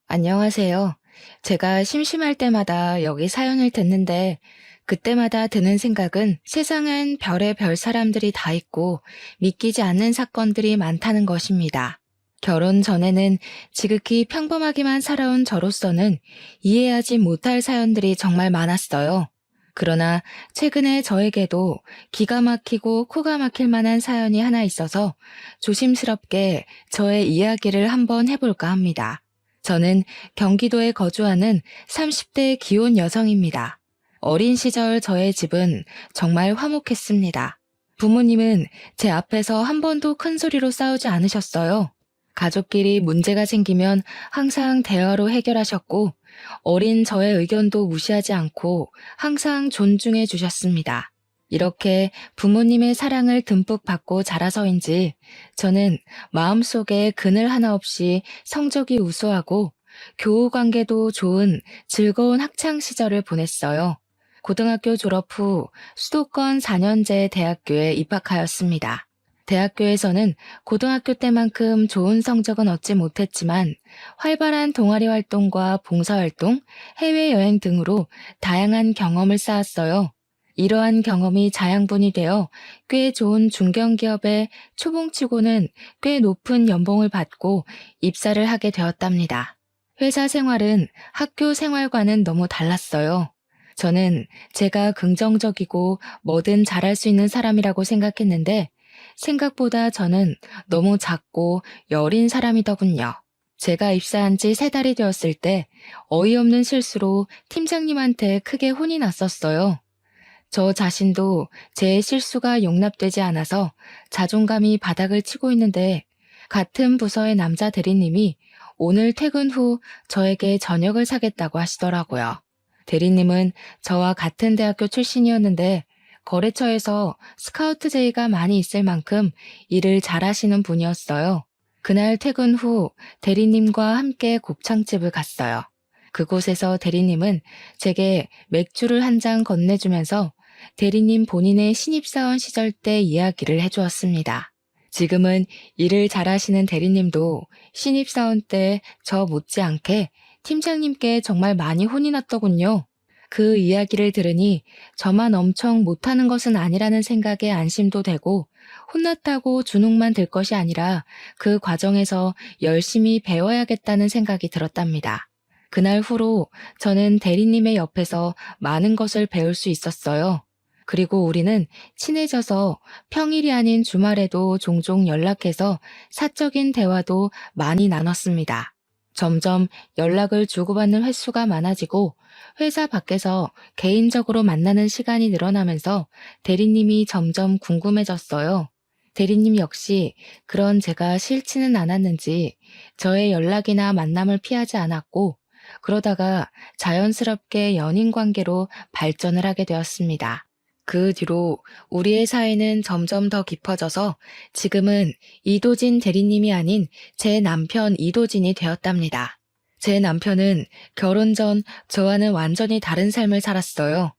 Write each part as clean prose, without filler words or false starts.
안녕하세요. 제가 심심할 때마다 여기 사연을 듣는데 그때마다 드는 생각은 세상엔 별의별 사람들이 다 있고 믿기지 않는 사건들이 많다는 것입니다. 결혼 전에는 지극히 평범하게만 살아온 저로서는 이해하지 못할 사연들이 정말 많았어요. 그러나 최근에 저에게도 기가 막히고 코가 막힐 만한 사연이 하나 있어서 조심스럽게 저의 이야기를 한번 해볼까 합니다. 저는 경기도에 거주하는 30대 기혼 여성입니다. 어린 시절 저의 집은 정말 화목했습니다. 부모님은 제 앞에서 한 번도 큰 소리로 싸우지 않으셨어요. 가족끼리 문제가 생기면 항상 대화로 해결하셨고, 어린 저의 의견도 무시하지 않고 항상 존중해 주셨습니다. 이렇게 부모님의 사랑을 듬뿍 받고 자라서인지 저는 마음속에 그늘 하나 없이 성적이 우수하고 교우 관계도 좋은 즐거운 학창 시절을 보냈어요. 고등학교 졸업 후 수도권 4년제 대학교에 입학하였습니다. 대학교에서는 고등학교 때만큼 좋은 성적은 얻지 못했지만 활발한 동아리 활동과 봉사활동, 해외여행 등으로 다양한 경험을 쌓았어요. 이러한 경험이 자양분이 되어 꽤 좋은 중견기업에 초봉치고는 꽤 높은 연봉을 받고 입사를 하게 되었답니다. 회사 생활은 학교 생활과는 너무 달랐어요. 저는 제가 긍정적이고 뭐든 잘할 수 있는 사람이라고 생각했는데 생각보다 저는 너무 작고 여린 사람이더군요. 제가 입사한 지 3달이 되었을 때 어이없는 실수로 팀장님한테 크게 혼이 났었어요. 저 자신도 제 실수가 용납되지 않아서 자존감이 바닥을 치고 있는데 같은 부서의 남자 대리님이 오늘 퇴근 후 저에게 저녁을 사겠다고 하시더라고요. 대리님은 저와 같은 대학교 출신이었는데 거래처에서 스카우트 제의가 많이 있을 만큼 일을 잘하시는 분이었어요. 그날 퇴근 후 대리님과 함께 곱창집을 갔어요. 그곳에서 대리님은 제게 맥주를 한 잔 건네주면서 대리님 본인의 신입사원 시절 때 이야기를 해주었습니다. 지금은 일을 잘하시는 대리님도 신입사원 때 저 못지않게 팀장님께 정말 많이 혼이 났더군요. 그 이야기를 들으니 저만 엄청 못하는 것은 아니라는 생각에 안심도 되고 혼났다고 주눅만 들 것이 아니라 그 과정에서 열심히 배워야겠다는 생각이 들었답니다. 그날 후로 저는 대리님의 옆에서 많은 것을 배울 수 있었어요. 그리고 우리는 친해져서 평일이 아닌 주말에도 종종 연락해서 사적인 대화도 많이 나눴습니다. 점점 연락을 주고받는 횟수가 많아지고 회사 밖에서 개인적으로 만나는 시간이 늘어나면서 대리님이 점점 궁금해졌어요. 대리님 역시 그런 제가 싫지는 않았는지 저의 연락이나 만남을 피하지 않았고 그러다가 자연스럽게 연인 관계로 발전을 하게 되었습니다. 그 뒤로 우리의 사이는 점점 더 깊어져서 지금은 이도진 대리님이 아닌 제 남편 이도진이 되었답니다. 제 남편은 결혼 전 저와는 완전히 다른 삶을 살았어요.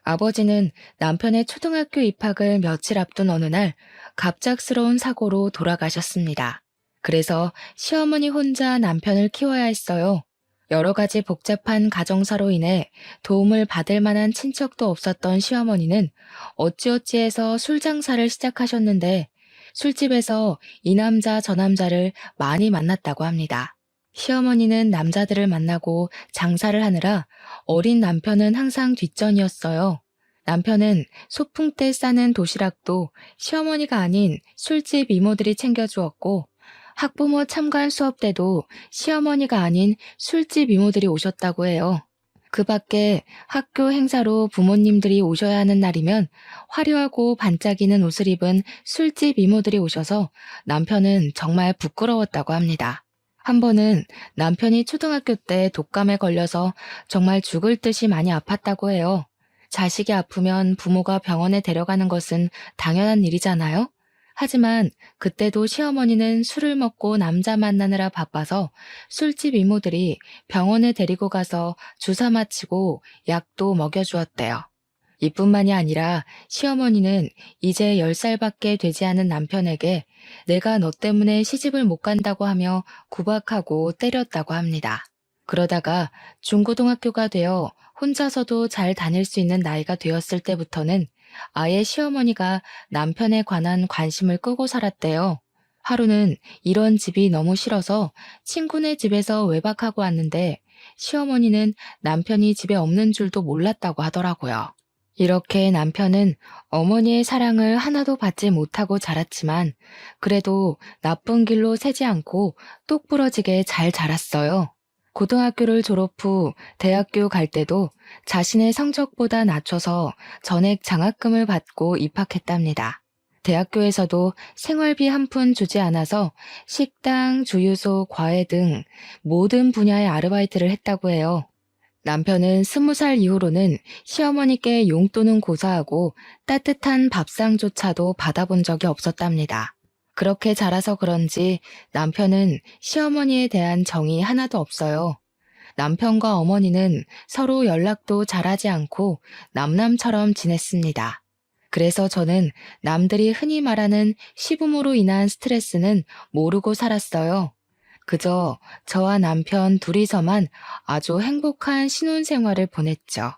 아버지는 남편의 초등학교 입학을 며칠 앞둔 어느 날 갑작스러운 사고로 돌아가셨습니다. 그래서 시어머니 혼자 남편을 키워야 했어요. 여러 가지 복잡한 가정사로 인해 도움을 받을 만한 친척도 없었던 시어머니는 어찌어찌해서 술 장사를 시작하셨는데 술집에서 이 남자 저 남자를 많이 만났다고 합니다. 시어머니는 남자들을 만나고 장사를 하느라 어린 남편은 항상 뒷전이었어요. 남편은 소풍 때 싸는 도시락도 시어머니가 아닌 술집 이모들이 챙겨주었고 학부모 참관 수업 때도 시어머니가 아닌 술집 이모들이 오셨다고 해요. 그 밖에 학교 행사로 부모님들이 오셔야 하는 날이면 화려하고 반짝이는 옷을 입은 술집 이모들이 오셔서 남편은 정말 부끄러웠다고 합니다. 한 번은 남편이 초등학교 때 독감에 걸려서 정말 죽을 듯이 많이 아팠다고 해요. 자식이 아프면 부모가 병원에 데려가는 것은 당연한 일이잖아요? 하지만 그때도 시어머니는 술을 먹고 남자 만나느라 바빠서 술집 이모들이 병원에 데리고 가서 주사 맞히고 약도 먹여주었대요. 이뿐만이 아니라 시어머니는 이제 10살밖에 되지 않은 남편에게 내가 너 때문에 시집을 못 간다고 하며 구박하고 때렸다고 합니다. 그러다가 중고등학교가 되어 혼자서도 잘 다닐 수 있는 나이가 되었을 때부터는 아예 시어머니가 남편에 관한 관심을 끄고 살았대요. 하루는 이런 집이 너무 싫어서 친구네 집에서 외박하고 왔는데 시어머니는 남편이 집에 없는 줄도 몰랐다고 하더라고요. 이렇게 남편은 어머니의 사랑을 하나도 받지 못하고 자랐지만 그래도 나쁜 길로 새지 않고 똑부러지게 잘 자랐어요. 고등학교를 졸업 후 대학교 갈 때도 자신의 성적보다 낮춰서 전액 장학금을 받고 입학했답니다. 대학교에서도 생활비 한 푼 주지 않아서 식당, 주유소, 과외 등 모든 분야의 아르바이트를 했다고 해요. 남편은 20살 이후로는 시어머니께 용돈은 고사하고 따뜻한 밥상조차도 받아본 적이 없었답니다. 그렇게 자라서 그런지 남편은 시어머니에 대한 정이 하나도 없어요. 남편과 어머니는 서로 연락도 잘하지 않고 남남처럼 지냈습니다. 그래서 저는 남들이 흔히 말하는 시부모로 인한 스트레스는 모르고 살았어요. 그저 저와 남편 둘이서만 아주 행복한 신혼생활을 보냈죠.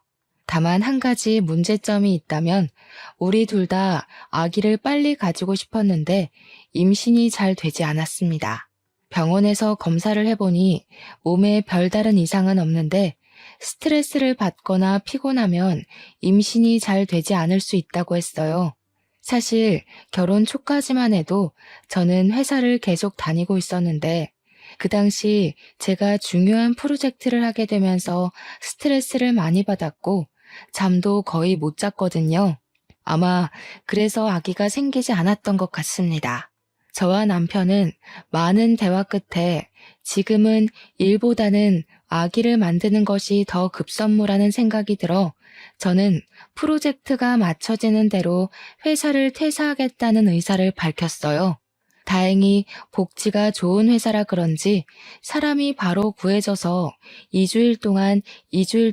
다만 한 가지 문제점이 있다면 우리 둘 다 아기를 빨리 가지고 싶었는데 임신이 잘 되지 않았습니다. 병원에서 검사를 해보니 몸에 별다른 이상은 없는데 스트레스를 받거나 피곤하면 임신이 잘 되지 않을 수 있다고 했어요. 사실 결혼 초까지만 해도 저는 회사를 계속 다니고 있었는데 그 당시 제가 중요한 프로젝트를 하게 되면서 스트레스를 많이 받았고 잠도 거의 못 잤거든요. 아마 그래서 아기가 생기지 않았던 것 같습니다. 저와 남편은 많은 대화 끝에 지금은 일보다는 아기를 만드는 것이 더 급선무라는 생각이 들어 저는 프로젝트가 맞춰지는 대로 회사를 퇴사하겠다는 의사를 밝혔어요. 다행히 복지가 좋은 회사라 그런지 사람이 바로 구해져서 2주일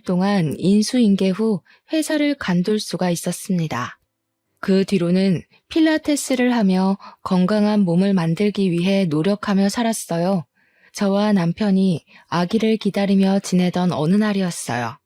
동안 인수인계 후 회사를 관둘 수가 있었습니다. 그 뒤로는 필라테스를 하며 건강한 몸을 만들기 위해 노력하며 살았어요. 저와 남편이 아기를 기다리며 지내던 어느 날이었어요.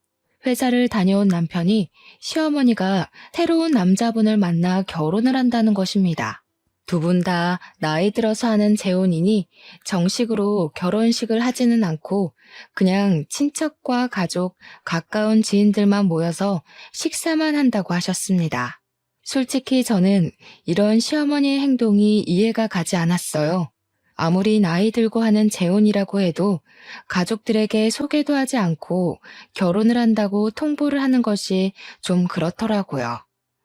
회사를 다녀온 남편이 시어머니가 새로운 남자분을 만나 결혼을 한다는 것입니다. 두 분 다 나이 들어서 하는 재혼이니 정식으로 결혼식을 하지는 않고 그냥 친척과 가족, 가까운 지인들만 모여서 식사만 한다고 하셨습니다. 솔직히 저는 이런 시어머니의 행동이 이해가 가지 않았어요. 아무리 나이 들고 하는 재혼이라고 해도 가족들에게 소개도 하지 않고 결혼을 한다고 통보를 하는 것이 좀 그렇더라고요.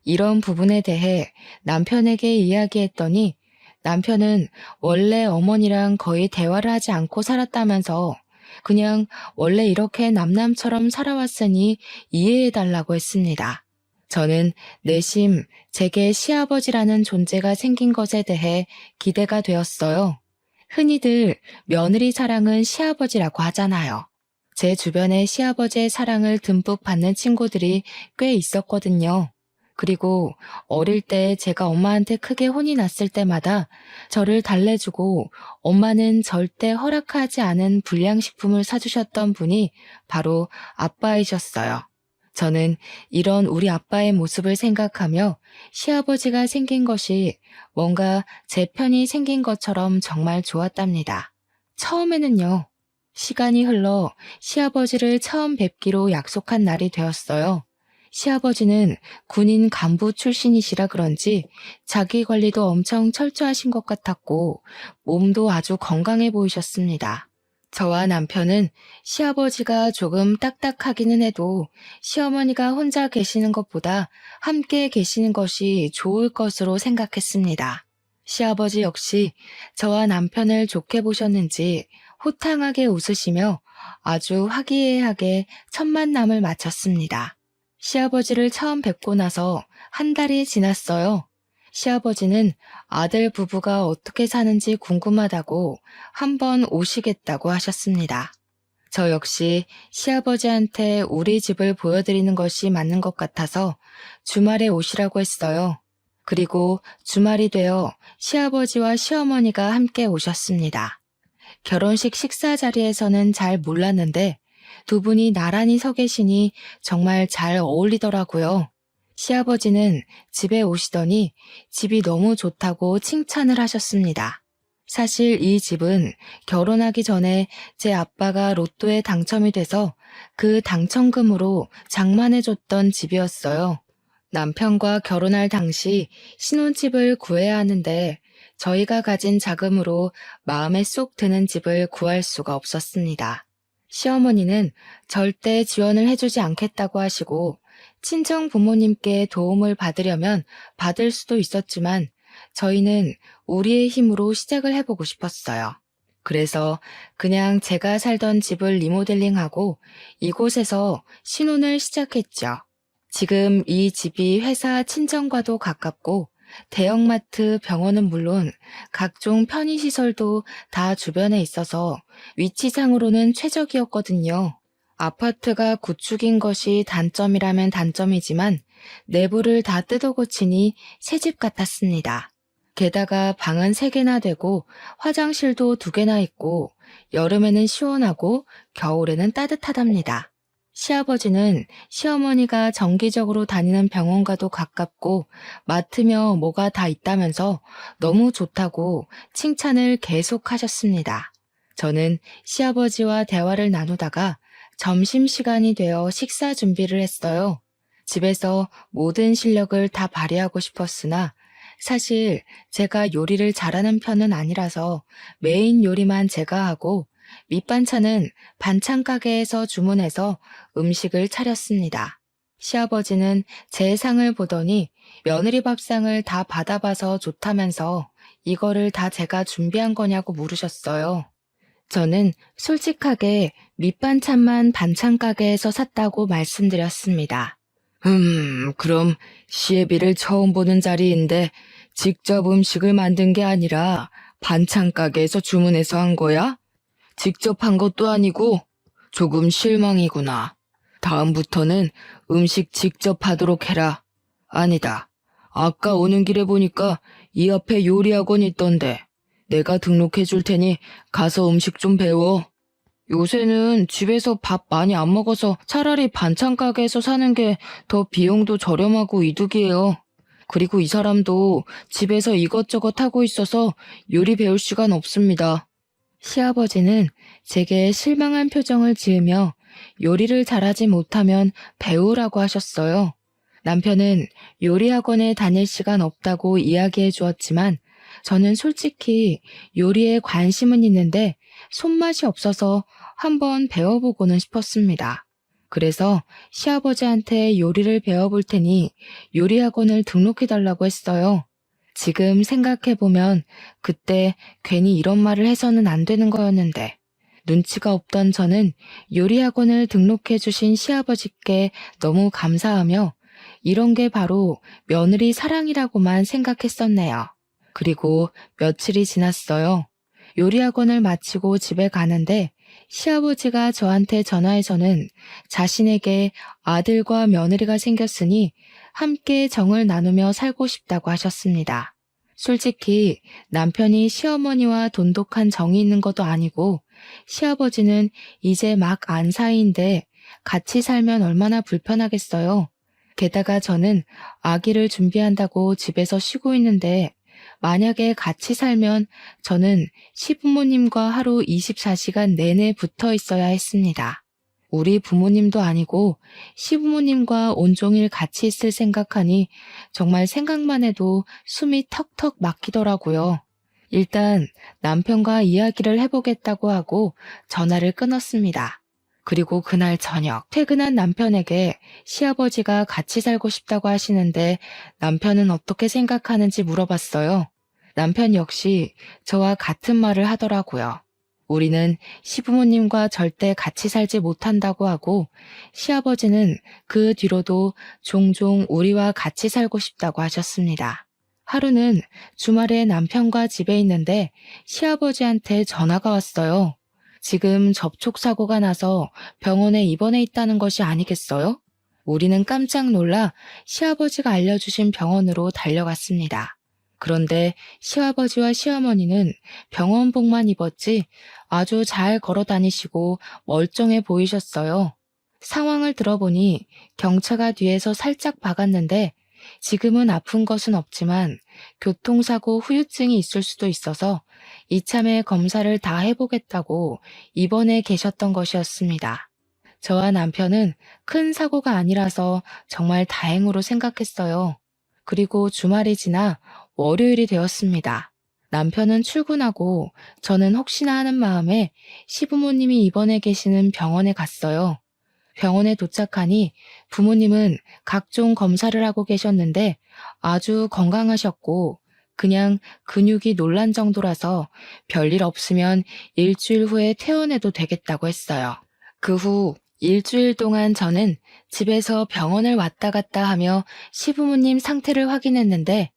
이런 부분에 대해 남편에게 이야기했더니 남편은 원래 어머니랑 거의 대화를 하지 않고 살았다면서 그냥 원래 이렇게 남남처럼 살아왔으니 이해해달라고 했습니다. 저는 내심 제게 시아버지라는 존재가 생긴 것에 대해 기대가 되었어요. 흔히들 며느리 사랑은 시아버지라고 하잖아요. 제 주변에 시아버지의 사랑을 듬뿍 받는 친구들이 꽤 있었거든요. 그리고 어릴 때 제가 엄마한테 크게 혼이 났을 때마다 저를 달래주고 엄마는 절대 허락하지 않은 불량식품을 사주셨던 분이 바로 아빠이셨어요. 저는 이런 우리 아빠의 모습을 생각하며 시아버지가 생긴 것이 뭔가 제 편이 생긴 것처럼 정말 좋았답니다. 처음에는요. 시간이 흘러 시아버지를 처음 뵙기로 약속한 날이 되었어요. 시아버지는 군인 간부 출신이시라 그런지 자기 관리도 엄청 철저하신 것 같았고 몸도 아주 건강해 보이셨습니다. 저와 남편은 시아버지가 조금 딱딱하기는 해도 시어머니가 혼자 계시는 것보다 함께 계시는 것이 좋을 것으로 생각했습니다. 시아버지 역시 저와 남편을 좋게 보셨는지 호탕하게 웃으시며 아주 화기애애하게 첫 만남을 마쳤습니다. 시아버지를 처음 뵙고 나서 한 달이 지났어요. 시아버지는 아들 부부가 어떻게 사는지 궁금하다고 한번 오시겠다고 하셨습니다. 저 역시 시아버지한테 우리 집을 보여드리는 것이 맞는 것 같아서 주말에 오시라고 했어요. 그리고 주말이 되어 시아버지와 시어머니가 함께 오셨습니다. 결혼식 식사 자리에서는 잘 몰랐는데 두 분이 나란히 서 계시니 정말 잘 어울리더라고요. 시아버지는 집에 오시더니 집이 너무 좋다고 칭찬을 하셨습니다. 사실 이 집은 결혼하기 전에 제 아빠가 로또에 당첨이 돼서 그 당첨금으로 장만해줬던 집이었어요. 남편과 결혼할 당시 신혼집을 구해야 하는데 저희가 가진 자금으로 마음에 쏙 드는 집을 구할 수가 없었습니다. 시어머니는 절대 지원을 해주지 않겠다고 하시고 친정 부모님께 도움을 받으려면 받을 수도 있었지만 저희는 우리의 힘으로 시작을 해보고 싶었어요. 그래서 그냥 제가 살던 집을 리모델링하고 이곳에서 신혼을 시작했죠. 지금 이 집이 회사 친정과도 가깝고 대형마트, 병원은 물론 각종 편의시설도 다 주변에 있어서 위치상으로는 최적이었거든요. 아파트가 구축인 것이 단점이라면 단점이지만 내부를 다 뜯어고치니 새집 같았습니다. 게다가 방은 3개나 되고 화장실도 2개나 있고 여름에는 시원하고 겨울에는 따뜻하답니다. 시아버지는 시어머니가 정기적으로 다니는 병원과도 가깝고 마트며 뭐가 다 있다면서 너무 좋다고 칭찬을 계속하셨습니다. 저는 시아버지와 대화를 나누다가 점심시간이 되어 식사 준비를 했어요. 집에서 모든 실력을 다 발휘하고 싶었으나 사실 제가 요리를 잘하는 편은 아니라서 메인 요리만 제가 하고 밑반찬은 반찬 가게에서 주문해서 음식을 차렸습니다. 시아버지는 제 상을 보더니 며느리 밥상을 다 받아봐서 좋다면서 이거를 다 제가 준비한 거냐고 물으셨어요. 저는 솔직하게 밑반찬만 반찬 가게에서 샀다고 말씀드렸습니다. 그럼 시애비를 처음 보는 자리인데 직접 음식을 만든 게 아니라 반찬 가게에서 주문해서 한 거야? 직접 한 것도 아니고 조금 실망이구나. 다음부터는 음식 직접 하도록 해라. 아니다. 아까 오는 길에 보니까 이 앞에 요리학원 있던데 내가 등록해 줄 테니 가서 음식 좀 배워. 요새는 집에서 밥 많이 안 먹어서 차라리 반찬 가게에서 사는 게 더 비용도 저렴하고 이득이에요. 그리고 이 사람도 집에서 이것저것 하고 있어서 요리 배울 시간 없습니다. 시아버지는 제게 실망한 표정을 지으며 요리를 잘하지 못하면 배우라고 하셨어요. 남편은 요리학원에 다닐 시간 없다고 이야기해 주었지만 저는 솔직히 요리에 관심은 있는데 손맛이 없어서 한번 배워보고는 싶었습니다. 그래서 시아버지한테 요리를 배워볼 테니 요리학원을 등록해달라고 했어요. 지금 생각해보면 그때 괜히 이런 말을 해서는 안 되는 거였는데 눈치가 없던 저는 요리학원을 등록해주신 시아버지께 너무 감사하며 이런 게 바로 며느리 사랑이라고만 생각했었네요. 그리고 며칠이 지났어요. 요리학원을 마치고 집에 가는데 시아버지가 저한테 전화해서는 자신에게 아들과 며느리가 생겼으니 함께 정을 나누며 살고 싶다고 하셨습니다. 솔직히 남편이 시어머니와 돈독한 정이 있는 것도 아니고 시아버지는 이제 막 안 사이인데 같이 살면 얼마나 불편하겠어요. 게다가 저는 아기를 준비한다고 집에서 쉬고 있는데 만약에 같이 살면 저는 시부모님과 하루 24시간 내내 붙어 있어야 했습니다. 우리 부모님도 아니고 시부모님과 온종일 같이 있을 생각하니 정말 생각만 해도 숨이 턱턱 막히더라고요. 일단 남편과 이야기를 해보겠다고 하고 전화를 끊었습니다. 그리고 그날 저녁 퇴근한 남편에게 시아버지가 같이 살고 싶다고 하시는데 남편은 어떻게 생각하는지 물어봤어요. 남편 역시 저와 같은 말을 하더라고요. 우리는 시부모님과 절대 같이 살지 못한다고 하고 시아버지는 그 뒤로도 종종 우리와 같이 살고 싶다고 하셨습니다. 하루는 주말에 남편과 집에 있는데 시아버지한테 전화가 왔어요. 지금 접촉사고가 나서 병원에 입원해 있다는 것이 아니겠어요? 우리는 깜짝 놀라 시아버지가 알려주신 병원으로 달려갔습니다. 그런데 시아버지와 시어머니는 병원복만 입었지 아주 잘 걸어 다니시고 멀쩡해 보이셨어요. 상황을 들어보니 경차가 뒤에서 살짝 박았는데 지금은 아픈 것은 없지만 교통사고 후유증이 있을 수도 있어서 이참에 검사를 다 해보겠다고 입원해 계셨던 것이었습니다. 저와 남편은 큰 사고가 아니라서 정말 다행으로 생각했어요. 그리고 주말이 지나 월요일이 되었습니다. 남편은 출근하고 저는 혹시나 하는 마음에 시부모님이 입원해 계시는 병원에 갔어요. 병원에 도착하니 부모님은 각종 검사를 하고 계셨는데 아주 건강하셨고 그냥 근육이 놀란 정도라서 별일 없으면 일주일 후에 퇴원해도 되겠다고 했어요. 그 후 일주일 동안 저는 집에서 병원을 왔다 갔다 하며 시부모님 상태를 확인했는데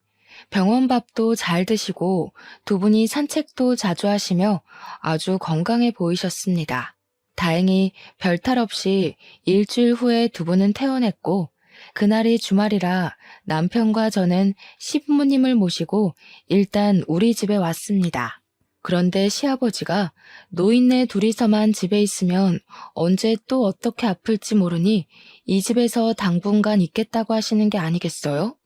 병원 밥도 잘 드시고 두 분이 산책도 자주 하시며 아주 건강해 보이셨습니다. 다행히 별탈 없이 일주일 후에 두 분은 퇴원했고 그날이 주말이라 남편과 저는 시부모님을 모시고 일단 우리 집에 왔습니다. 그런데 시아버지가 노인네 둘이서만 집에 있으면 언제 또 어떻게 아플지 모르니 이 집에서 당분간 있겠다고 하시는 게 아니겠어요?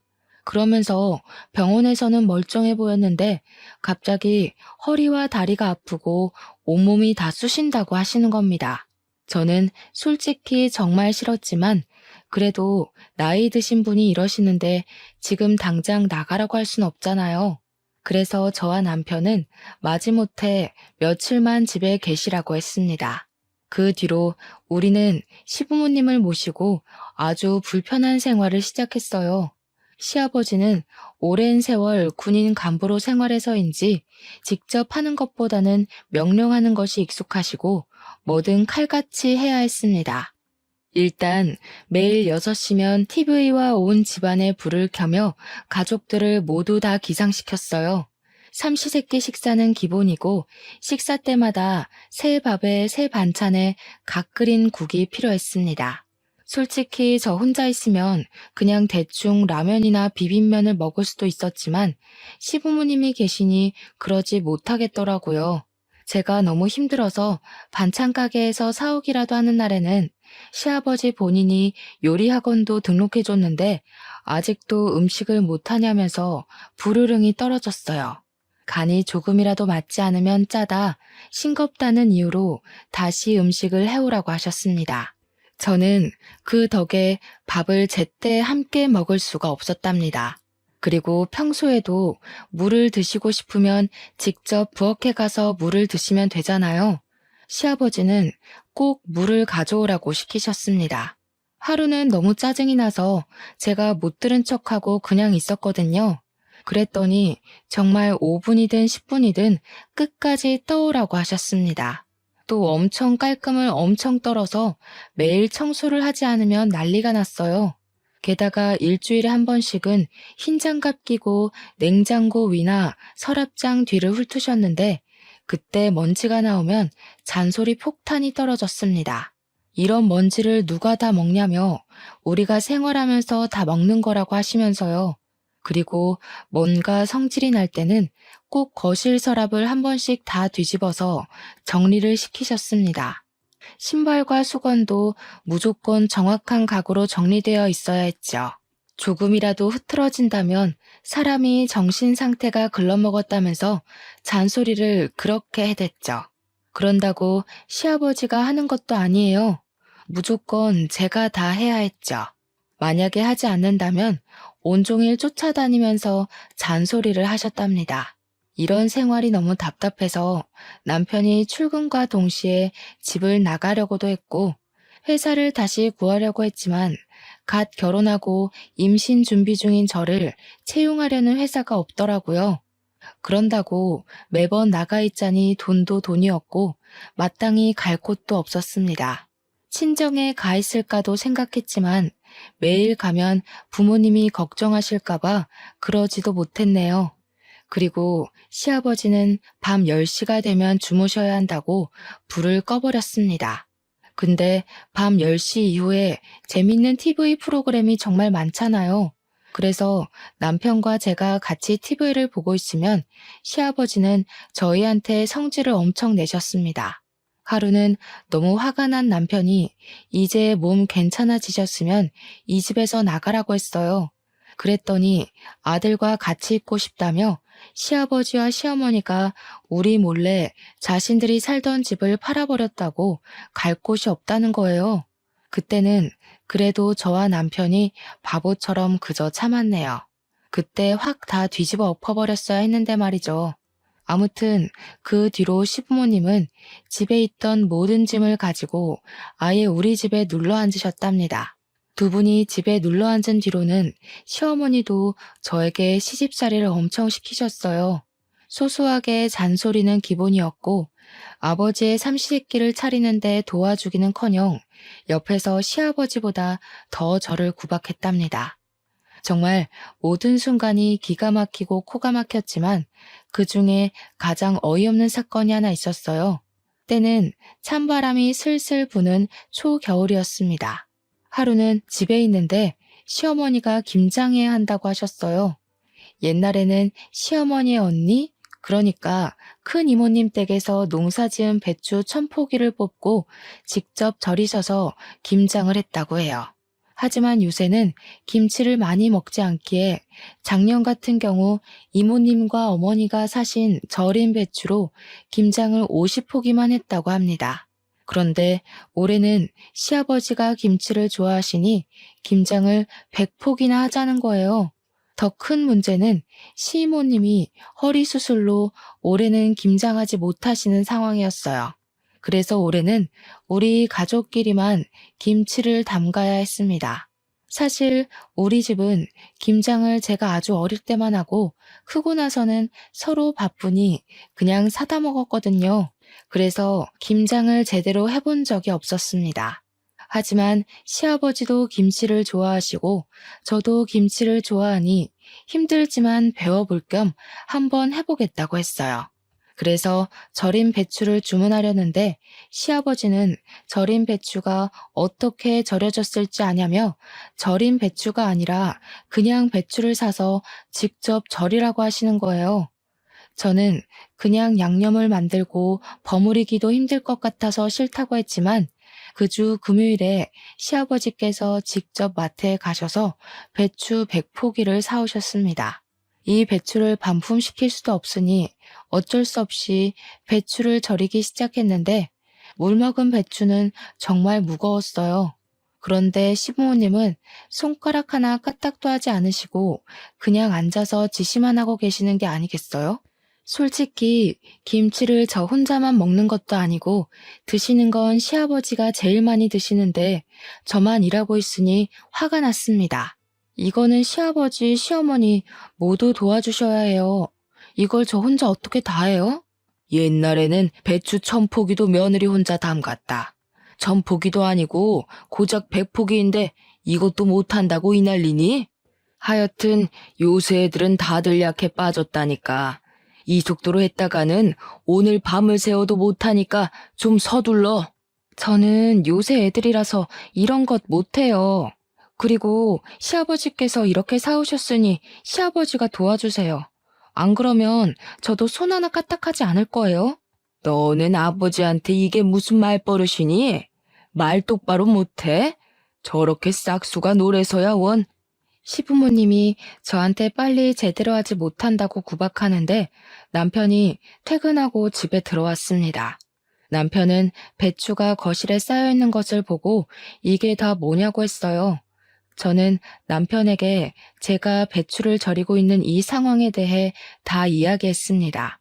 그러면서 병원에서는 멀쩡해 보였는데 갑자기 허리와 다리가 아프고 온몸이 다 쑤신다고 하시는 겁니다. 저는 솔직히 정말 싫었지만 그래도 나이 드신 분이 이러시는데 지금 당장 나가라고 할 순 없잖아요. 그래서 저와 남편은 마지못해 며칠만 집에 계시라고 했습니다. 그 뒤로 우리는 시부모님을 모시고 아주 불편한 생활을 시작했어요. 시아버지는 오랜 세월 군인 간부로 생활해서인지 직접 하는 것보다는 명령하는 것이 익숙하시고 뭐든 칼같이 해야 했습니다. 일단 매일 6시면 TV와 온 집안에 불을 켜며 가족들을 모두 다 기상시켰어요. 삼시세끼 식사는 기본이고 식사 때마다 새 밥에 새 반찬에 각 끓인 국이 필요했습니다. 솔직히 저 혼자 있으면 그냥 대충 라면이나 비빔면을 먹을 수도 있었지만 시부모님이 계시니 그러지 못하겠더라고요. 제가 너무 힘들어서 반찬 가게에서 사오기라도 하는 날에는 시아버지 본인이 요리 학원도 등록해줬는데 아직도 음식을 못하냐면서 불호령이 떨어졌어요. 간이 조금이라도 맞지 않으면 짜다, 싱겁다는 이유로 다시 음식을 해오라고 하셨습니다. 저는 그 덕에 밥을 제때 함께 먹을 수가 없었답니다. 그리고 평소에도 물을 드시고 싶으면 직접 부엌에 가서 물을 드시면 되잖아요. 시아버지는 꼭 물을 가져오라고 시키셨습니다. 하루는 너무 짜증이 나서 제가 못 들은 척하고 그냥 있었거든요. 그랬더니 정말 5분이든 10분이든 끝까지 떠오라고 하셨습니다. 또 엄청 깔끔을 엄청 떨어서 매일 청소를 하지 않으면 난리가 났어요. 게다가 일주일에 한 번씩은 흰 장갑 끼고 냉장고 위나 서랍장 뒤를 훑으셨는데 그때 먼지가 나오면 잔소리 폭탄이 떨어졌습니다. 이런 먼지를 누가 다 먹냐며 우리가 생활하면서 다 먹는 거라고 하시면서요. 그리고 뭔가 성질이 날 때는 꼭 거실 서랍을 한 번씩 다 뒤집어서 정리를 시키셨습니다. 신발과 수건도 무조건 정확한 각오로 정리되어 있어야 했죠. 조금이라도 흐트러진다면 사람이 정신 상태가 글러먹었다면서 잔소리를 그렇게 해댔죠. 그런다고 시아버지가 하는 것도 아니에요. 무조건 제가 다 해야 했죠. 만약에 하지 않는다면 온종일 쫓아다니면서 잔소리를 하셨답니다. 이런 생활이 너무 답답해서 남편이 출근과 동시에 집을 나가려고도 했고 회사를 다시 구하려고 했지만 갓 결혼하고 임신 준비 중인 저를 채용하려는 회사가 없더라고요. 그런다고 매번 나가 있자니 돈도 돈이었고 마땅히 갈 곳도 없었습니다. 친정에 가 있을까도 생각했지만 매일 가면 부모님이 걱정하실까봐 그러지도 못했네요. 그리고 시아버지는 밤 10시가 되면 주무셔야 한다고 불을 꺼버렸습니다. 근데 밤 10시 이후에 재밌는 TV 프로그램이 정말 많잖아요. 그래서 남편과 제가 같이 TV를 보고 있으면 시아버지는 저희한테 성질을 엄청 내셨습니다. 하루는 너무 화가 난 남편이 이제 몸 괜찮아지셨으면 이 집에서 나가라고 했어요. 그랬더니 아들과 같이 있고 싶다며 시아버지와 시어머니가 우리 몰래 자신들이 살던 집을 팔아버렸다고 갈 곳이 없다는 거예요. 그때는 그래도 저와 남편이 바보처럼 그저 참았네요. 그때 확 다 뒤집어 엎어버렸어야 했는데 말이죠. 아무튼 그 뒤로 시부모님은 집에 있던 모든 짐을 가지고 아예 우리 집에 눌러 앉으셨답니다. 두 분이 집에 눌러 앉은 뒤로는 시어머니도 저에게 시집살이를 엄청 시키셨어요. 소소하게 잔소리는 기본이었고 아버지의 삼시세끼를 차리는데 도와주기는커녕 옆에서 시아버지보다 더 저를 구박했답니다. 정말 모든 순간이 기가 막히고 코가 막혔지만 그 중에 가장 어이없는 사건이 하나 있었어요. 때는 찬바람이 슬슬 부는 초겨울이었습니다. 하루는 집에 있는데 시어머니가 김장해야 한다고 하셨어요. 옛날에는 시어머니의 언니, 그러니까 큰 이모님 댁에서 농사지은 배추 1000포기를 뽑고 직접 절이셔서 김장을 했다고 해요. 하지만 요새는 김치를 많이 먹지 않기에 작년 같은 경우 이모님과 어머니가 사신 절인 배추로 김장을 50포기만 했다고 합니다. 그런데 올해는 시아버지가 김치를 좋아하시니 김장을 100포기나 하자는 거예요. 더 큰 문제는 시이모님이 허리 수술로 올해는 김장하지 못하시는 상황이었어요. 그래서 올해는 우리 가족끼리만 김치를 담가야 했습니다. 사실 우리 집은 김장을 제가 아주 어릴 때만 하고 크고 나서는 서로 바쁘니 그냥 사다 먹었거든요. 그래서 김장을 제대로 해본 적이 없었습니다. 하지만 시아버지도 김치를 좋아하시고 저도 김치를 좋아하니 힘들지만 배워볼 겸 한번 해보겠다고 했어요. 그래서 절인 배추를 주문하려는데 시아버지는 절인 배추가 어떻게 절여졌을지 아냐며 절인 배추가 아니라 그냥 배추를 사서 직접 절이라고 하시는 거예요. 저는 그냥 양념을 만들고 버무리기도 힘들 것 같아서 싫다고 했지만 그 주 금요일에 시아버지께서 직접 마트에 가셔서 배추 100포기를 사오셨습니다. 이 배추를 반품시킬 수도 없으니 어쩔 수 없이 배추를 절이기 시작했는데 물 먹은 배추는 정말 무거웠어요. 그런데 시부모님은 손가락 하나 까딱도 하지 않으시고 그냥 앉아서 지시만 하고 계시는 게 아니겠어요? 솔직히 김치를 저 혼자만 먹는 것도 아니고 드시는 건 시아버지가 제일 많이 드시는데 저만 일하고 있으니 화가 났습니다. 이거는 시아버지, 시어머니 모두 도와주셔야 해요. 이걸 저 혼자 어떻게 다 해요? 옛날에는 배추 1000포기도 며느리 혼자 담갔다. 1000포기도 아니고 고작 100포기인데 이것도 못한다고 이 난리니? 하여튼 요새 애들은 다들 약해 빠졌다니까. 이 속도로 했다가는 오늘 밤을 새워도 못하니까 좀 서둘러. 저는 요새 애들이라서 이런 것 못해요. 그리고 시아버지께서 이렇게 사오셨으니 시아버지가 도와주세요. 안 그러면 저도 손 하나 까딱하지 않을 거예요. 너는 아버지한테 이게 무슨 말버릇이니? 말 똑바로 못해? 저렇게 싹수가 노래서야 원. 시부모님이 저한테 빨리 제대로 하지 못한다고 구박하는데 남편이 퇴근하고 집에 들어왔습니다. 남편은 배추가 거실에 쌓여 있는 것을 보고 이게 다 뭐냐고 했어요. 저는 남편에게 제가 배추를 절이고 있는 이 상황에 대해 다 이야기했습니다.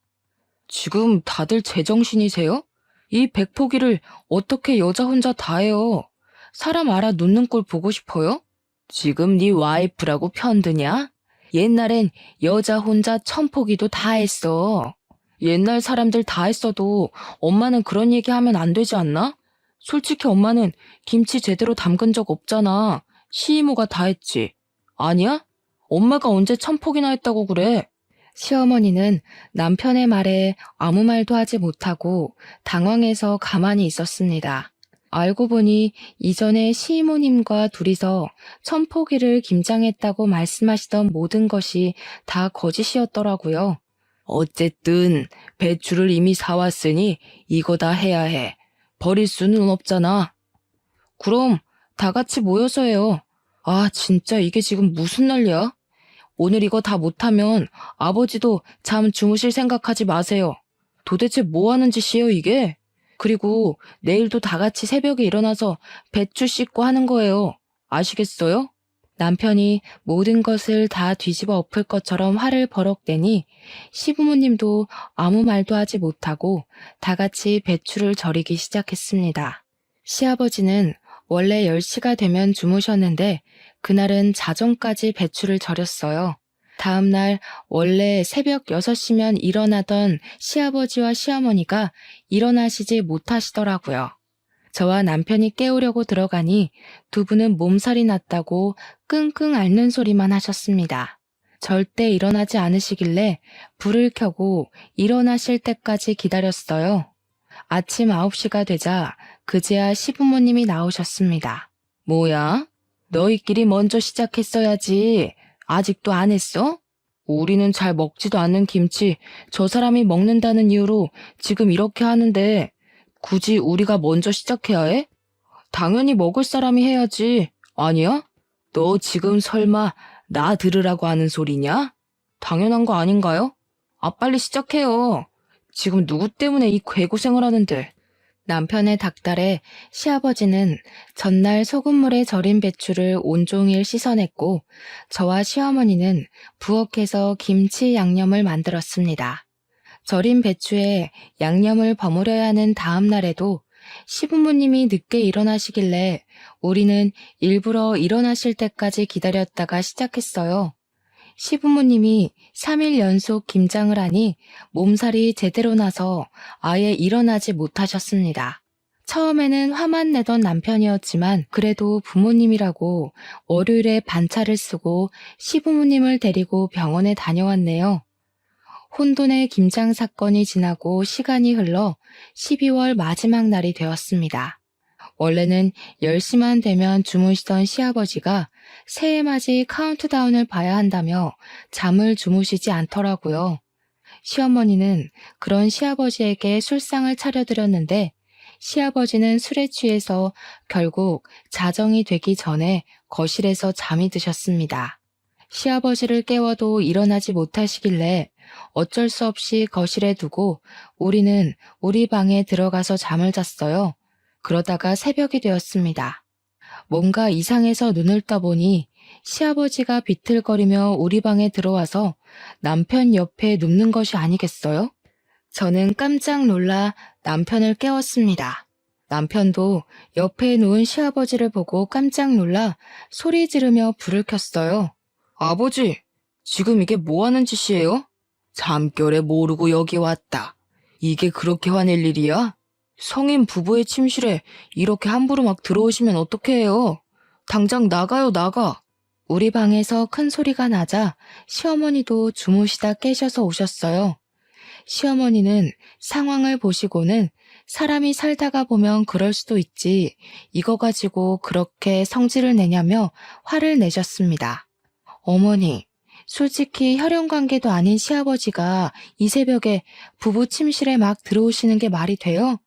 지금 다들 제정신이세요? 이 100포기를 어떻게 여자 혼자 다 해요? 사람 알아 눕는 꼴 보고 싶어요? 지금 네 와이프라고 편드냐? 옛날엔 여자 혼자 1000포기도 다 했어. 옛날 사람들 다 했어도 엄마는 그런 얘기 하면 안 되지 않나? 솔직히 엄마는 김치 제대로 담근 적 없잖아. 시이모가 다 했지. 아니야? 엄마가 언제 1000포기나 했다고 그래? 시어머니는 남편의 말에 아무 말도 하지 못하고 당황해서 가만히 있었습니다. 알고 보니 이전에 시이모님과 둘이서 천포기를 김장했다고 말씀하시던 모든 것이 다 거짓이었더라고요. 어쨌든 배추를 이미 사왔으니 이거 다 해야 해. 버릴 수는 없잖아. 그럼 다 같이 모여서 해요. 아, 진짜 이게 지금 무슨 난리야? 오늘 이거 다 못하면 아버지도 잠 주무실 생각하지 마세요. 도대체 뭐 하는 짓이에요, 이게? 그리고 내일도 다 같이 새벽에 일어나서 배추 씻고 하는 거예요. 아시겠어요? 남편이 모든 것을 다 뒤집어 엎을 것처럼 화를 버럭대니 시부모님도 아무 말도 하지 못하고 다 같이 배추를 절이기 시작했습니다. 시아버지는 원래 10시가 되면 주무셨는데 그날은 자정까지 배추를 절였어요. 다음날 원래 새벽 6시면 일어나던 시아버지와 시어머니가 일어나시지 못하시더라고요. 저와 남편이 깨우려고 들어가니 두 분은 몸살이 났다고 끙끙 앓는 소리만 하셨습니다. 절대 일어나지 않으시길래 불을 켜고 일어나실 때까지 기다렸어요. 아침 9시가 되자 그제야 시부모님이 나오셨습니다. 뭐야? 너희끼리 먼저 시작했어야지. 아직도 안 했어? 우리는 잘 먹지도 않는 김치 저 사람이 먹는다는 이유로 지금 이렇게 하는데 굳이 우리가 먼저 시작해야 해? 당연히 먹을 사람이 해야지. 아니야? 너 지금 설마 나 들으라고 하는 소리냐? 당연한 거 아닌가요? 아, 빨리 시작해요. 지금 누구 때문에 이 괴고생을 하는데. 남편의 닭달에 시아버지는 전날 소금물에 절인 배추를 온종일 씻어냈고 저와 시어머니는 부엌에서 김치 양념을 만들었습니다. 절인 배추에 양념을 버무려야 하는 다음 날에도 시부모님이 늦게 일어나시길래 우리는 일부러 일어나실 때까지 기다렸다가 시작했어요. 시부모님이 3일 연속 김장을 하니 몸살이 제대로 나서 아예 일어나지 못하셨습니다. 처음에는 화만 내던 남편이었지만 그래도 부모님이라고 월요일에 반차를 쓰고 시부모님을 데리고 병원에 다녀왔네요. 혼돈의 김장 사건이 지나고 시간이 흘러 12월 마지막 날이 되었습니다. 원래는 10시만 되면 주무시던 시아버지가 새해맞이 카운트다운을 봐야 한다며 잠을 주무시지 않더라고요. 시어머니는 그런 시아버지에게 술상을 차려드렸는데 시아버지는 술에 취해서 결국 자정이 되기 전에 거실에서 잠이 드셨습니다. 시아버지를 깨워도 일어나지 못하시길래 어쩔 수 없이 거실에 두고 우리는 우리 방에 들어가서 잠을 잤어요. 그러다가 새벽이 되었습니다. 뭔가 이상해서 눈을 떠보니 시아버지가 비틀거리며 우리 방에 들어와서 남편 옆에 눕는 것이 아니겠어요? 저는 깜짝 놀라 남편을 깨웠습니다. 남편도 옆에 누운 시아버지를 보고 깜짝 놀라 소리 지르며 불을 켰어요. 아버지, 지금 이게 뭐 하는 짓이에요? 잠결에 모르고 여기 왔다. 이게 그렇게 화낼 일이야? 성인 부부의 침실에 이렇게 함부로 막 들어오시면 어떡해요? 당장 나가요, 나가. 우리 방에서 큰 소리가 나자 시어머니도 주무시다 깨셔서 오셨어요. 시어머니는 상황을 보시고는 사람이 살다가 보면 그럴 수도 있지. 이거 가지고 그렇게 성질을 내냐며 화를 내셨습니다. 어머니, 솔직히 혈연관계도 아닌 시아버지가 이 새벽에 부부 침실에 막 들어오시는 게 말이 돼요?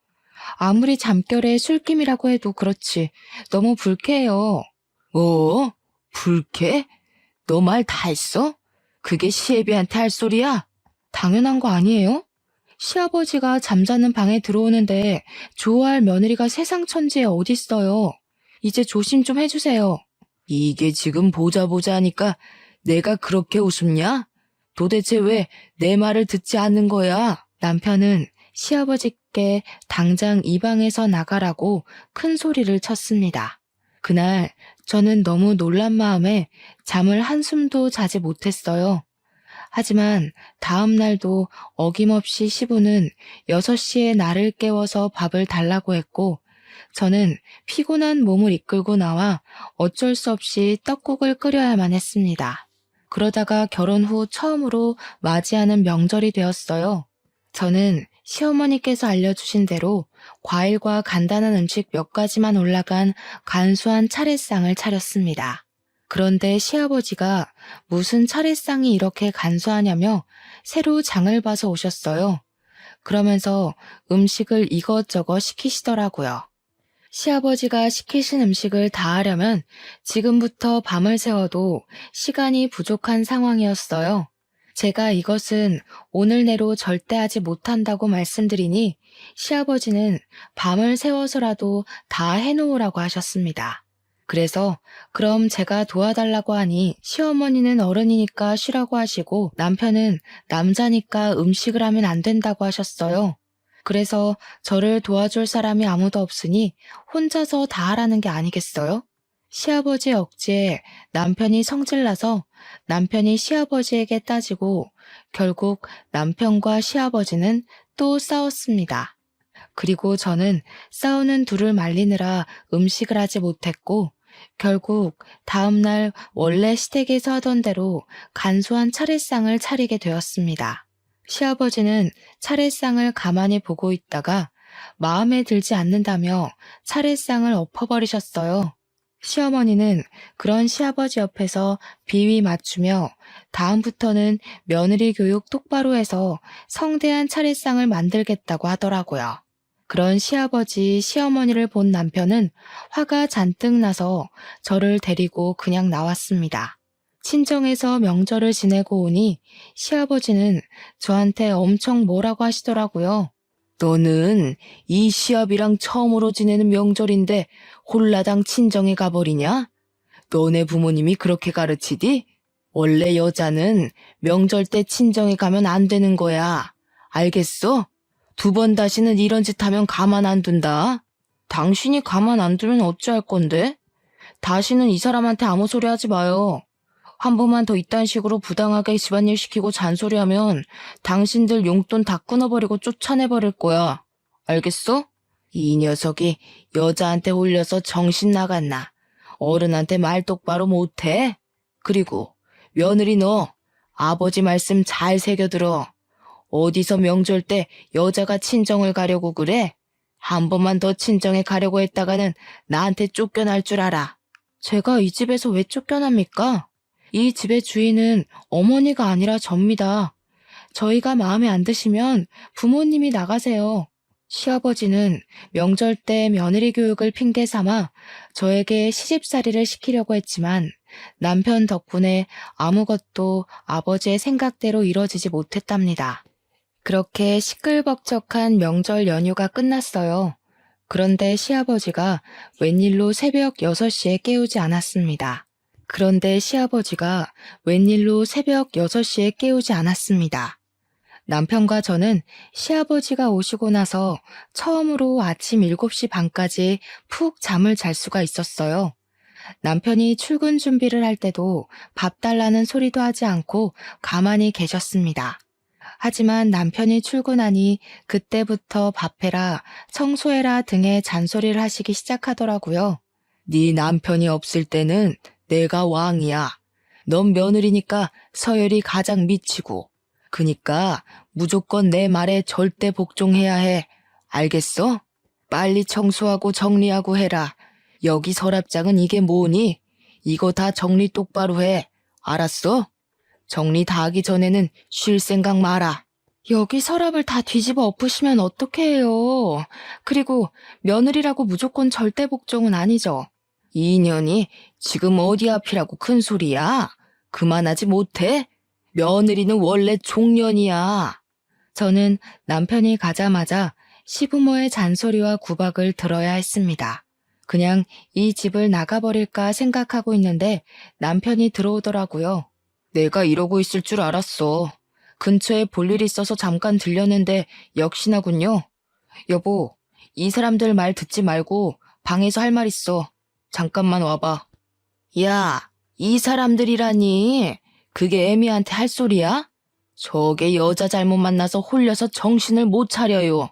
아무리 잠결에 술김이라고 해도 그렇지. 너무 불쾌해요. 뭐? 불쾌? 너 말 다 했어? 그게 시애비한테 할 소리야? 당연한 거 아니에요? 시아버지가 잠자는 방에 들어오는데 좋아할 며느리가 세상 천지에 어딨어요. 이제 조심 좀 해주세요. 이게 지금 보자 하니까 내가 그렇게 웃음냐? 도대체 왜 내 말을 듣지 않는 거야? 남편은 시아버지께 당장 이 방에서 나가라고 큰 소리를 쳤습니다. 그날 저는 너무 놀란 마음에 잠을 한숨도 자지 못했어요. 하지만 다음 날도 어김없이 시부는 6시에 나를 깨워서 밥을 달라고 했고 저는 피곤한 몸을 이끌고 나와 어쩔 수 없이 떡국을 끓여야만 했습니다. 그러다가 결혼 후 처음으로 맞이하는 명절이 되었어요. 저는 시어머니께서 알려주신 대로 과일과 간단한 음식 몇 가지만 올라간 간소한 차례상을 차렸습니다. 그런데 시아버지가 무슨 차례상이 이렇게 간소하냐며 새로 장을 봐서 오셨어요. 그러면서 음식을 이것저것 시키시더라고요. 시아버지가 시키신 음식을 다 하려면 지금부터 밤을 새워도 시간이 부족한 상황이었어요. 제가 이것은 오늘 내로 절대 하지 못한다고 말씀드리니 시아버지는 밤을 새워서라도 다 해놓으라고 하셨습니다. 그래서 그럼 제가 도와달라고 하니 시어머니는 어른이니까 쉬라고 하시고 남편은 남자니까 음식을 하면 안 된다고 하셨어요. 그래서 저를 도와줄 사람이 아무도 없으니 혼자서 다 하라는 게 아니겠어요? 시아버지 억지에 남편이 성질나서 남편이 시아버지에게 따지고 결국 남편과 시아버지는 또 싸웠습니다. 그리고 저는 싸우는 둘을 말리느라 음식을 하지 못했고 결국 다음날 원래 시댁에서 하던 대로 간소한 차례상을 차리게 되었습니다. 시아버지는 차례상을 가만히 보고 있다가 마음에 들지 않는다며 차례상을 엎어버리셨어요. 시어머니는 그런 시아버지 옆에서 비위 맞추며 다음부터는 며느리 교육 똑바로 해서 성대한 차례상을 만들겠다고 하더라고요. 그런 시아버지, 시어머니를 본 남편은 화가 잔뜩 나서 저를 데리고 그냥 나왔습니다. 친정에서 명절을 지내고 오니 시아버지는 저한테 엄청 뭐라고 하시더라고요. 너는 이 시아비랑 처음으로 지내는 명절인데 홀라당 친정에 가버리냐? 너네 부모님이 그렇게 가르치디? 원래 여자는 명절 때 친정에 가면 안 되는 거야. 알겠어? 2번 다시는 이런 짓 하면 가만 안 둔다. 당신이 가만 안 두면 어찌할 건데? 다시는 이 사람한테 아무 소리 하지 마요. 한 번만 더 이딴 식으로 부당하게 집안일 시키고 잔소리하면 당신들 용돈 다 끊어버리고 쫓아내버릴 거야. 알겠어? 이 녀석이 여자한테 홀려서 정신 나갔나? 어른한테 말 똑바로 못해? 그리고 며느리 너 아버지 말씀 잘 새겨들어. 어디서 명절 때 여자가 친정을 가려고 그래? 한 번만 더 친정에 가려고 했다가는 나한테 쫓겨날 줄 알아. 제가 이 집에서 왜 쫓겨납니까? 이 집의 주인은 어머니가 아니라 접니다. 저희가 마음에 안 드시면 부모님이 나가세요. 시아버지는 명절 때 며느리 교육을 핑계 삼아 저에게 시집살이를 시키려고 했지만 남편 덕분에 아무것도 아버지의 생각대로 이뤄지지 못했답니다. 그렇게 시끌벅적한 명절 연휴가 끝났어요. 그런데 시아버지가 웬일로 새벽 6시에 깨우지 않았습니다. 남편과 저는 시아버지가 오시고 나서 처음으로 아침 7시 반까지 푹 잠을 잘 수가 있었어요. 남편이 출근 준비를 할 때도 밥 달라는 소리도 하지 않고 가만히 계셨습니다. 하지만 남편이 출근하니 그때부터 밥해라, 청소해라 등의 잔소리를 하시기 시작하더라고요. 네 남편이 없을 때는 내가 왕이야. 넌 며느리니까 서열이 가장 미치고. 그니까 무조건 내 말에 절대 복종해야 해. 알겠어? 빨리 청소하고 정리하고 해라. 여기 서랍장은 이게 뭐니? 이거 다 정리 똑바로 해. 알았어? 정리 다 하기 전에는 쉴 생각 마라. 여기 서랍을 다 뒤집어 엎으시면 어떡해 해요. 그리고 며느리라고 무조건 절대 복종은 아니죠. 이 년이 지금 어디 앞이라고 큰 소리야? 그만하지 못해? 며느리는 원래 종년이야. 저는 남편이 가자마자 시부모의 잔소리와 구박을 들어야 했습니다. 그냥 이 집을 나가버릴까 생각하고 있는데 남편이 들어오더라고요. 내가 이러고 있을 줄 알았어. 근처에 볼 일 있어서 잠깐 들렸는데 역시나군요. 여보, 이 사람들 말 듣지 말고 방에서 할 말 있어. 잠깐만 와봐. 야, 이 사람들이라니. 그게 애미한테 할 소리야? 저게 여자 잘못 만나서 홀려서 정신을 못 차려요.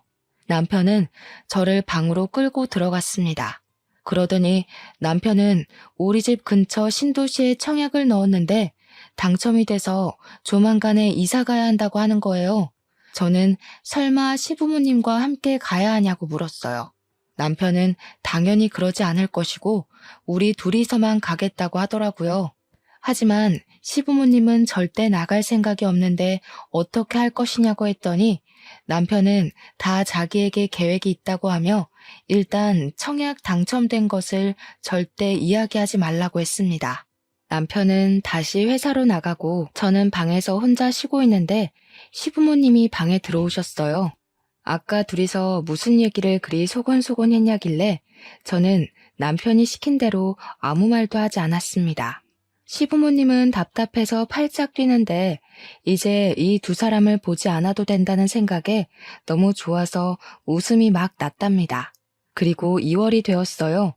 남편은 저를 방으로 끌고 들어갔습니다. 그러더니 남편은 우리 집 근처 신도시에 청약을 넣었는데 당첨이 돼서 조만간에 이사 가야 한다고 하는 거예요. 저는 설마 시부모님과 함께 가야 하냐고 물었어요. 남편은 당연히 그러지 않을 것이고 우리 둘이서만 가겠다고 하더라고요. 하지만 시부모님은 절대 나갈 생각이 없는데 어떻게 할 것이냐고 했더니 남편은 다 자기에게 계획이 있다고 하며 일단 청약 당첨된 것을 절대 이야기하지 말라고 했습니다. 남편은 다시 회사로 나가고 저는 방에서 혼자 쉬고 있는데 시부모님이 방에 들어오셨어요. 아까 둘이서 무슨 얘기를 그리 소곤소곤 했냐길래 저는 남편이 시킨 대로 아무 말도 하지 않았습니다. 시부모님은 답답해서 팔짝 뛰는데 이제 이 두 사람을 보지 않아도 된다는 생각에 너무 좋아서 웃음이 막 났답니다. 그리고 2월이 되었어요.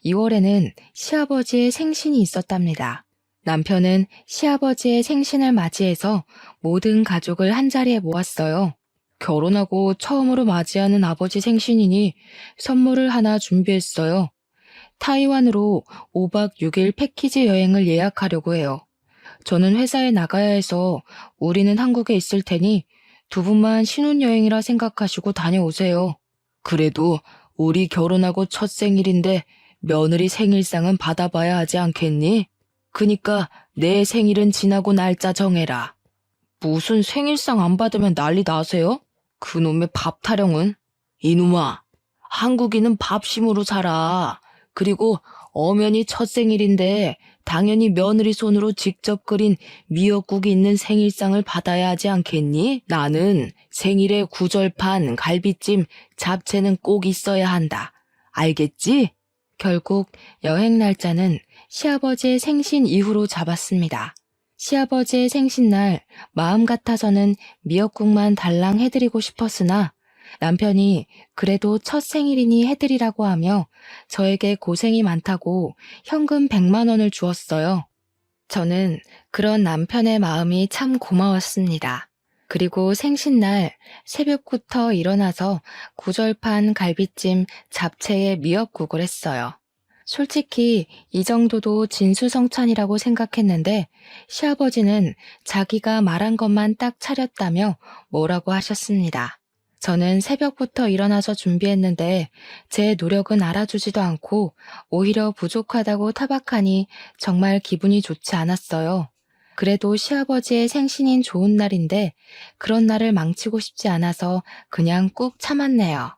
2월에는 시아버지의 생신이 있었답니다. 남편은 시아버지의 생신을 맞이해서 모든 가족을 한자리에 모았어요. 결혼하고 처음으로 맞이하는 아버지 생신이니 선물을 하나 준비했어요. 타이완으로 5박 6일 패키지 여행을 예약하려고 해요. 저는 회사에 나가야 해서 우리는 한국에 있을 테니 두 분만 신혼여행이라 생각하시고 다녀오세요. 그래도 우리 결혼하고 첫 생일인데 며느리 생일상은 받아봐야 하지 않겠니? 그니까 내 생일은 지나고 날짜 정해라. 무슨 생일상 안 받으면 난리 나세요? 그놈의 밥 타령은? 이놈아, 한국인은 밥심으로 살아. 그리고 엄연히 첫 생일인데 당연히 며느리 손으로 직접 끓인 미역국이 있는 생일상을 받아야 하지 않겠니? 나는 생일에 구절판, 갈비찜, 잡채는 꼭 있어야 한다. 알겠지? 결국 여행 날짜는 시아버지의 생신 이후로 잡았습니다. 시아버지의 생신날 마음 같아서는 미역국만 달랑 해드리고 싶었으나 남편이 그래도 첫 생일이니 해드리라고 하며 저에게 고생이 많다고 현금 100만 원을 주었어요. 저는 그런 남편의 마음이 참 고마웠습니다. 그리고 생신날 새벽부터 일어나서 구절판 갈비찜 잡채에 미역국을 했어요. 솔직히 이 정도도 진수성찬이라고 생각했는데 시아버지는 자기가 말한 것만 딱 차렸다며 뭐라고 하셨습니다. 저는 새벽부터 일어나서 준비했는데 제 노력은 알아주지도 않고 오히려 부족하다고 타박하니 정말 기분이 좋지 않았어요. 그래도 시아버지의 생신인 좋은 날인데 그런 날을 망치고 싶지 않아서 그냥 꾹 참았네요.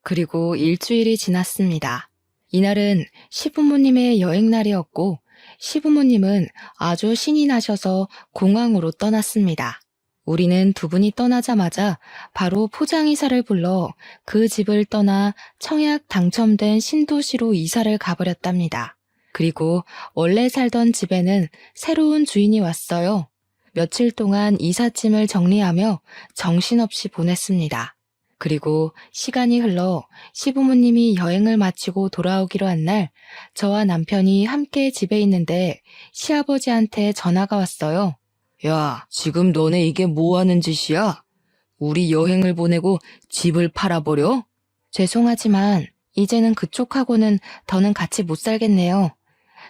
그리고 일주일이 지났습니다. 이날은 시부모님의 여행날이었고 시부모님은 아주 신이 나셔서 공항으로 떠났습니다. 우리는 두 분이 떠나자마자 바로 포장이사를 불러 그 집을 떠나 청약 당첨된 신도시로 이사를 가버렸답니다. 그리고 원래 살던 집에는 새로운 주인이 왔어요. 며칠 동안 이삿짐을 정리하며 정신없이 보냈습니다. 그리고 시간이 흘러 시부모님이 여행을 마치고 돌아오기로 한 날 저와 남편이 함께 집에 있는데 시아버지한테 전화가 왔어요. 야, 지금 너네 이게 뭐 하는 짓이야? 우리 여행을 보내고 집을 팔아버려? 죄송하지만 이제는 그쪽하고는 더는 같이 못 살겠네요.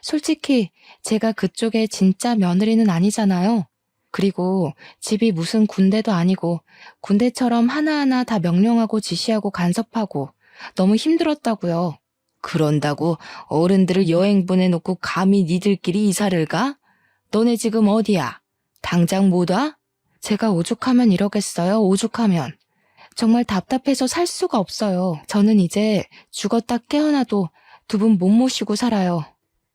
솔직히 제가 그쪽의 진짜 며느리는 아니잖아요. 그리고 집이 무슨 군대도 아니고 군대처럼 하나하나 다 명령하고 지시하고 간섭하고 너무 힘들었다고요. 그런다고 어른들을 여행 보내놓고 감히 니들끼리 이사를 가? 너네 지금 어디야? 당장 못 와? 제가 오죽하면 이러겠어요, 오죽하면. 정말 답답해서 살 수가 없어요. 저는 이제 죽었다 깨어나도 두 분 못 모시고 살아요.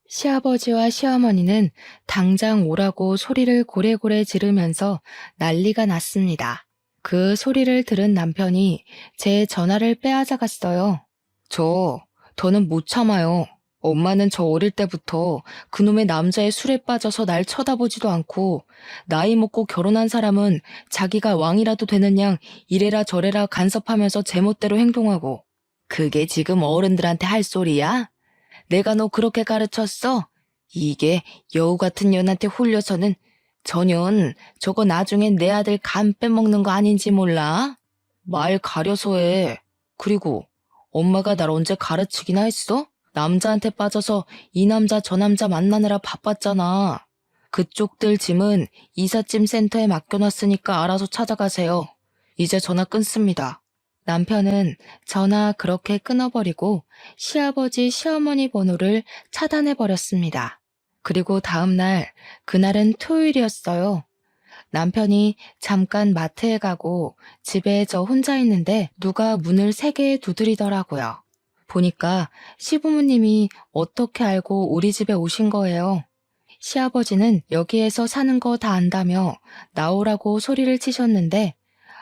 시아버지와 시어머니는 당장 오라고 소리를 고래고래 지르면서 난리가 났습니다. 그 소리를 들은 남편이 제 전화를 빼앗아갔어요. 더는 못 참아요. 엄마는 저 어릴 때부터 그놈의 남자의 술에 빠져서 날 쳐다보지도 않고 나이 먹고 결혼한 사람은 자기가 왕이라도 되는 양 이래라 저래라 간섭하면서 제멋대로 행동하고 그게 지금 어른들한테 할 소리야? 내가 너 그렇게 가르쳤어? 이게 여우 같은 년한테 홀려서는 전현 저거 나중엔 내 아들 간 빼먹는 거 아닌지 몰라? 말 가려서 해. 그리고 엄마가 날 언제 가르치기나 했어? 남자한테 빠져서 이 남자 저 남자 만나느라 바빴잖아. 그쪽들 짐은 이삿짐 센터에 맡겨놨으니까 알아서 찾아가세요. 이제 전화 끊습니다. 남편은 전화 그렇게 끊어버리고 시아버지, 시어머니 번호를 차단해버렸습니다. 그리고 다음날, 그날은 토요일이었어요. 남편이 잠깐 마트에 가고 집에 저 혼자 있는데 누가 문을 3개 두드리더라고요. 보니까 시부모님이 어떻게 알고 우리 집에 오신 거예요. 시아버지는 여기에서 사는 거 다 안다며 나오라고 소리를 치셨는데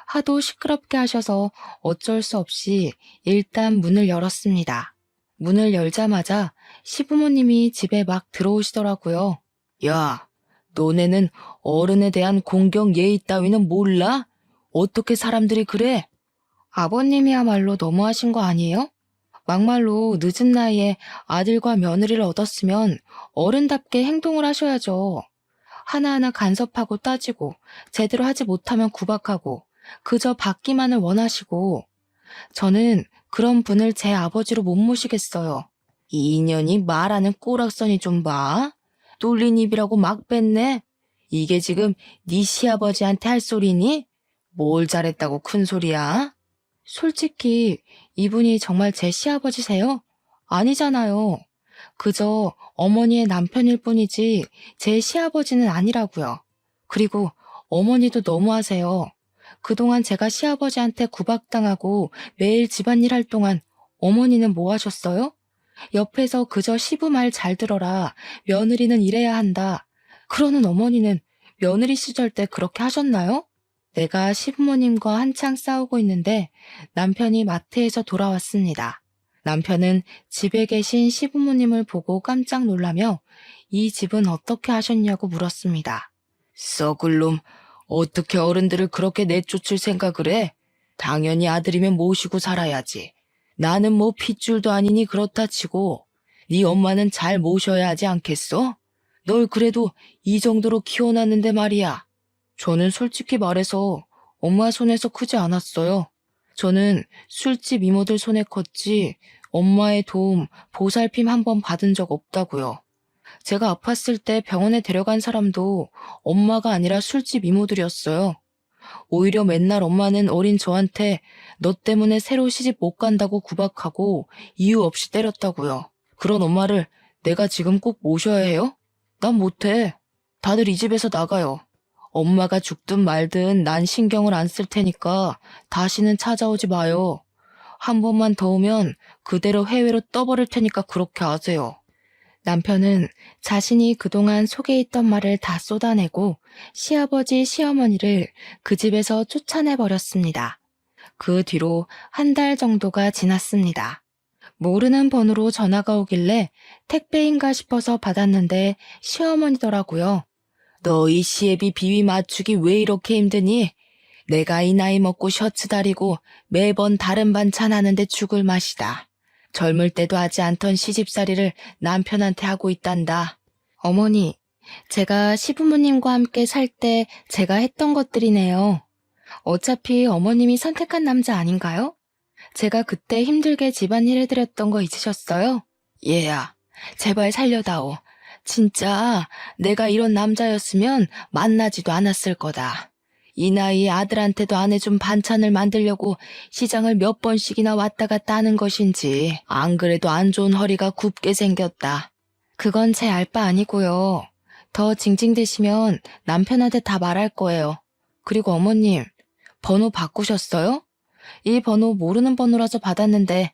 하도 시끄럽게 하셔서 어쩔 수 없이 일단 문을 열었습니다. 문을 열자마자 시부모님이 집에 막 들어오시더라고요. 야, 너네는 어른에 대한 공경 예의 따위는 몰라? 어떻게 사람들이 그래? 아버님이야말로 너무하신 거 아니에요? 막말로 늦은 나이에 아들과 며느리를 얻었으면 어른답게 행동을 하셔야죠. 하나하나 간섭하고 따지고 제대로 하지 못하면 구박하고 그저 받기만을 원하시고 저는 그런 분을 제 아버지로 못 모시겠어요. 이 인연이 말하는 꼬락서니 좀 봐. 뚫린 입이라고 막 뺐네. 이게 지금 네 시아버지한테 할 소리니? 뭘 잘했다고 큰 소리야? 솔직히 이분이 정말 제 시아버지세요? 아니잖아요. 그저 어머니의 남편일 뿐이지 제 시아버지는 아니라고요. 그리고 어머니도 너무하세요. 그동안 제가 시아버지한테 구박당하고 매일 집안일 할 동안 어머니는 뭐 하셨어요? 옆에서 그저 시부 말 잘 들어라. 며느리는 이래야 한다. 그러는 어머니는 며느리 시절 때 그렇게 하셨나요? 내가 시부모님과 한창 싸우고 있는데 남편이 마트에서 돌아왔습니다. 남편은 집에 계신 시부모님을 보고 깜짝 놀라며 이 집은 어떻게 하셨냐고 물었습니다. 썩을 놈, 어떻게 어른들을 그렇게 내쫓을 생각을 해? 당연히 아들이면 모시고 살아야지. 나는 뭐 핏줄도 아니니 그렇다 치고 네 엄마는 잘 모셔야 하지 않겠어? 널 그래도 이 정도로 키워놨는데 말이야. 저는 솔직히 말해서 엄마 손에서 크지 않았어요. 저는 술집 이모들 손에 컸지 엄마의 도움, 보살핌 한 번 받은 적 없다고요. 제가 아팠을 때 병원에 데려간 사람도 엄마가 아니라 술집 이모들이었어요. 오히려 맨날 엄마는 어린 저한테 너 때문에 새로 시집 못 간다고 구박하고 이유 없이 때렸다고요. 그런 엄마를 내가 지금 꼭 모셔야 해요? 난 못해. 다들 이 집에서 나가요. 엄마가 죽든 말든 난 신경을 안 쓸 테니까 다시는 찾아오지 마요. 한 번만 더 오면 그대로 해외로 떠버릴 테니까 그렇게 아세요. 남편은 자신이 그동안 속에 있던 말을 다 쏟아내고 시아버지, 시어머니를 그 집에서 쫓아내버렸습니다. 그 뒤로 1달 정도가 지났습니다. 모르는 번호로 전화가 오길래 택배인가 싶어서 받았는데 시어머니더라고요. 너 이 시애비 비위 맞추기 왜 이렇게 힘드니? 내가 이 나이 먹고 셔츠 다리고 매번 다른 반찬 하는데 죽을 맛이다. 젊을 때도 하지 않던 시집살이를 남편한테 하고 있단다. 어머니, 제가 시부모님과 함께 살 때 제가 했던 것들이네요. 어차피 어머님이 선택한 남자 아닌가요? 제가 그때 힘들게 집안일 해드렸던 거 잊으셨어요? 얘야, 제발 살려다오. 진짜 내가 이런 남자였으면 만나지도 않았을 거다. 이 나이에 아들한테도 안 해준 반찬을 만들려고 시장을 몇 번씩이나 왔다 갔다 하는 것인지 안 그래도 안 좋은 허리가 굽게 생겼다. 그건 제 알 바 아니고요. 더 징징대시면 남편한테 다 말할 거예요. 그리고 어머님, 번호 바꾸셨어요? 이 번호 모르는 번호라서 받았는데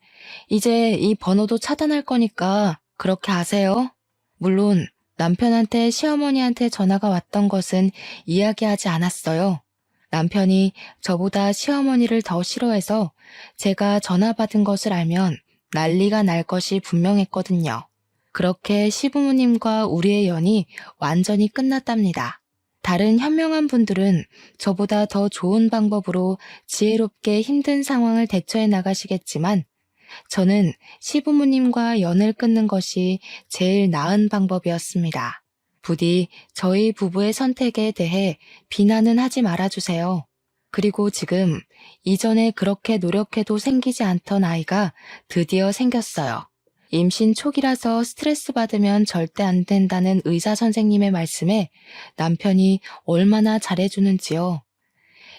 이제 이 번호도 차단할 거니까 그렇게 아세요? 물론 남편한테 시어머니한테 전화가 왔던 것은 이야기하지 않았어요. 남편이 저보다 시어머니를 더 싫어해서 제가 전화 받은 것을 알면 난리가 날 것이 분명했거든요. 그렇게 시부모님과 우리의 연이 완전히 끝났답니다. 다른 현명한 분들은 저보다 더 좋은 방법으로 지혜롭게 힘든 상황을 대처해 나가시겠지만 저는 시부모님과 연을 끊는 것이 제일 나은 방법이었습니다. 부디 저희 부부의 선택에 대해 비난은 하지 말아주세요. 그리고 지금 이전에 그렇게 노력해도 생기지 않던 아이가 드디어 생겼어요. 임신 초기라서 스트레스 받으면 절대 안 된다는 의사 선생님의 말씀에 남편이 얼마나 잘해주는지요.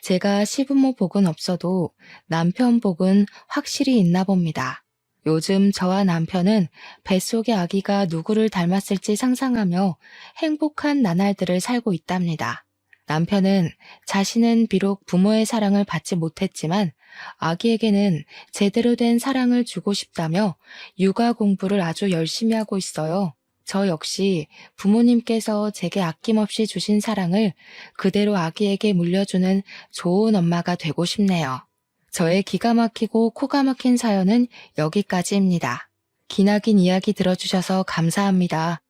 제가 시부모 복은 없어도 남편 복은 확실히 있나 봅니다. 요즘 저와 남편은 뱃속의 아기가 누구를 닮았을지 상상하며 행복한 나날들을 살고 있답니다. 남편은 자신은 비록 부모의 사랑을 받지 못했지만 아기에게는 제대로 된 사랑을 주고 싶다며 육아 공부를 아주 열심히 하고 있어요. 저 역시 부모님께서 제게 아낌없이 주신 사랑을 그대로 아기에게 물려주는 좋은 엄마가 되고 싶네요. 저의 기가 막히고 코가 막힌 사연은 여기까지입니다. 기나긴 이야기 들어주셔서 감사합니다.